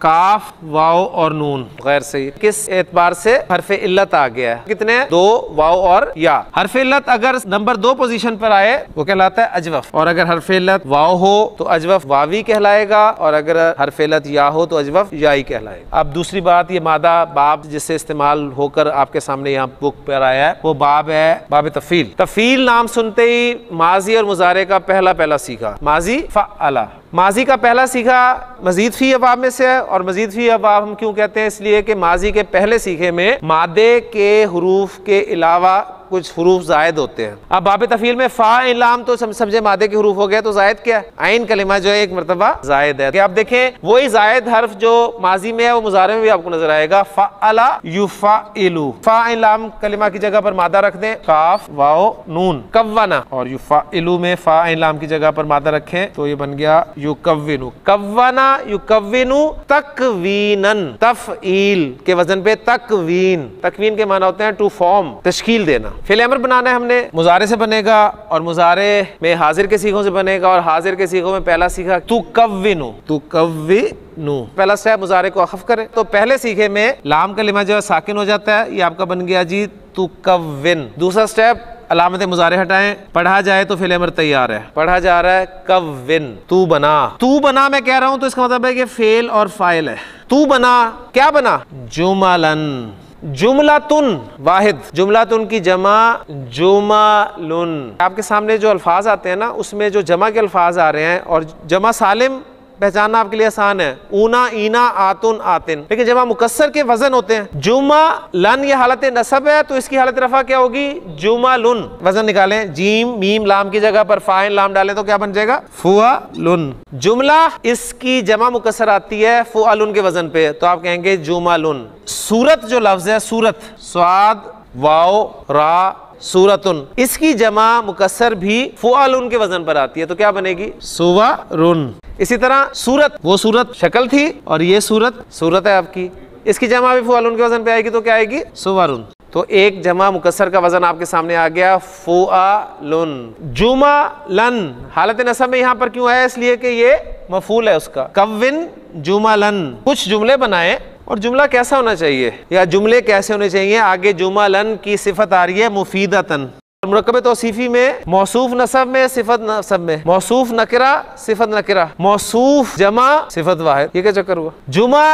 काफ वाव और नून। गैर सही। किस एतबार से हरफे इल्लत आ गया है? कितने? 2 वाव और या। हरफे इल्लत अगर नंबर 2 पोजीशन पर आए वो कहलाता है अजवफ, और अगर हरफे इल्लत वाव हो तो अजवफ वावी कहलाएगा, और अगर हरफे इल्लत या हो तो अजवफ याई कहलाएगा। अब दूसरी बात, ये मादा बाब जिससे इस्तेमाल होकर आपके सामने यहाँ बुक पर आया है वो बाब है बाब तफील। तफील नाम सुनते ही माजी और मुजारे का पहला सीखा माजी फ़अला। माजी का पहला सीखा मजीद फी अबाब में से है, और मजीद फी अबाब हम क्यों कहते हैं? इसलिए कि माजी के पहले सीखे में मादे के हुरूफ के अलावा कुछ हुरूफ जायद होते हैं। अब बाब तफील में फ़ा इलाम तो समझे मादे के हुरूफ हो गया, तो जायद क्या है? आइन कलिमा जो है एक मरतबा जायद है। आप देखें वही जायद हर्फ जो माजी में है वो मुजारे में भी आपको नजर आएगा। फ़अला युफ़अइलु। फ़ा इलाम कलिमा की जगह पर मादा रख दें, काफ वाव नून। कव्वना और युफ़अइलु में फ़ा इलाम की जगह पर मादा रखें तो ये बन गया युकव्विनु। कव्वना युकव्विनु तकवीनन। तफ़ईल के वजन पे तकवीन। तकवीन के माना होते हैं टू फॉर्म, तश्कील देना। फिल अमर बनाना है हमने, मुजारे से बनेगा, और मुजारे में हाजिर के सीखों से बनेगा, और हाजिर के सीखों में पहला सीखा तुकव्विनु। तुकव्विनु पहला स्टेप मुजारे को अखफ करें, तो पहले सीखे में लाम कलिमा जो है साकिन हो जाता है, ये आपका बन गया जी तुकव्विन। दूसरा स्टेप अलामत मुजारे हटाएं, पढ़ा जाए तो फिल अमर तैयार है, पढ़ा जा रहा है कव्विन। तू बना। तू बना मैं कह रहा हूं तो इसका मतलब है कि फेल और फाइल है। तू बना, क्या बना? जुमलन। जुमलातुन वाहिद। जुमलातुन की जमा जुमालुन। आपके सामने जो अल्फाज आते हैं ना उसमें जो जमा के अल्फाज आ रहे हैं, और जमा सालिम पहचानना आपके लिए आसान है, ऊना ईना आतुन आतिन, लेकिन जमा मुकस्सर के वजन होते हैं। जुमा लन ये हालत नसब है तो इसकी हालत रफा क्या होगी? जुमालुन। वजन निकालें, जीम मीम लाम की जगह पर फाइन लाम डालें तो क्या बन जाएगा? फुआलुन। जुमला इसकी जमा मुकस्सर आती है फुआलुन के वजन पे, तो आप कहेंगे जुमालुन। सूरत जो लफ्ज है, सूरत स्वाद वाओ रा सूरतुन, इसकी जमा मुकस्सर भी फुआलुन के वजन पर आती है, तो क्या बनेगी? सुवारुन। इसी तरह सूरत, वो सूरत शक्ल थी और ये सूरत है आपकी, इसकी जमा भी फुआलुन के वजन पे आएगी तो क्या आएगी? सुवारुन। तो एक जमा मुकस्सर का वजन आपके सामने आ गया फुआलुन। जुमालन हालत नसब में यहाँ पर क्यों है? इसलिए कि ये मफूल है उसका। कव्विन जुमालन। कुछ जुमले बनाए, और जुमला कैसा होना चाहिए या जुमले कैसे होने चाहिए? आगे जुमालन की सिफत आ रही है मुफीदतन। मुरक्कब तौसीफी में मौसूफ नसब में सिफत नसब में, मौसूफ नकरा सिफत नकरा, मौसूफ जमा सिफत वाहिद। ये क्या चक्कर हुआ? जुमा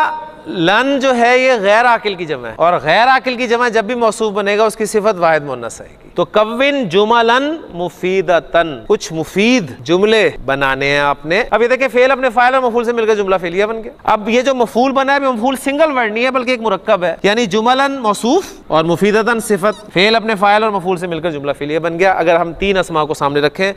लन जो है ये गैर आकिल की जमा है, और गैर आकिल की जमा जब भी मौसूफ बनेगा उसकी सिफत वाहिद मुन्नस आएगी। तो कव्विन जुमलन मुफीदतन। कुछ मुफीद जुमले बनाने हैं आपने। अब ये देखिए फेल अपने फाइल और मफूल से मिलकर जुमला फेलिया बन गया। अब ये जो मफूल बना है मफूल सिंगल वर्ड नहीं है बल्कि एक मुरक्कब है, यानी जुमलन मौसूफ और मुफीदतन सिफत। फेल अपने फाइल और मफूल से मिलकर जुमला फेलिया बन गया। अगर हम 3 अस्मा को सामने रखें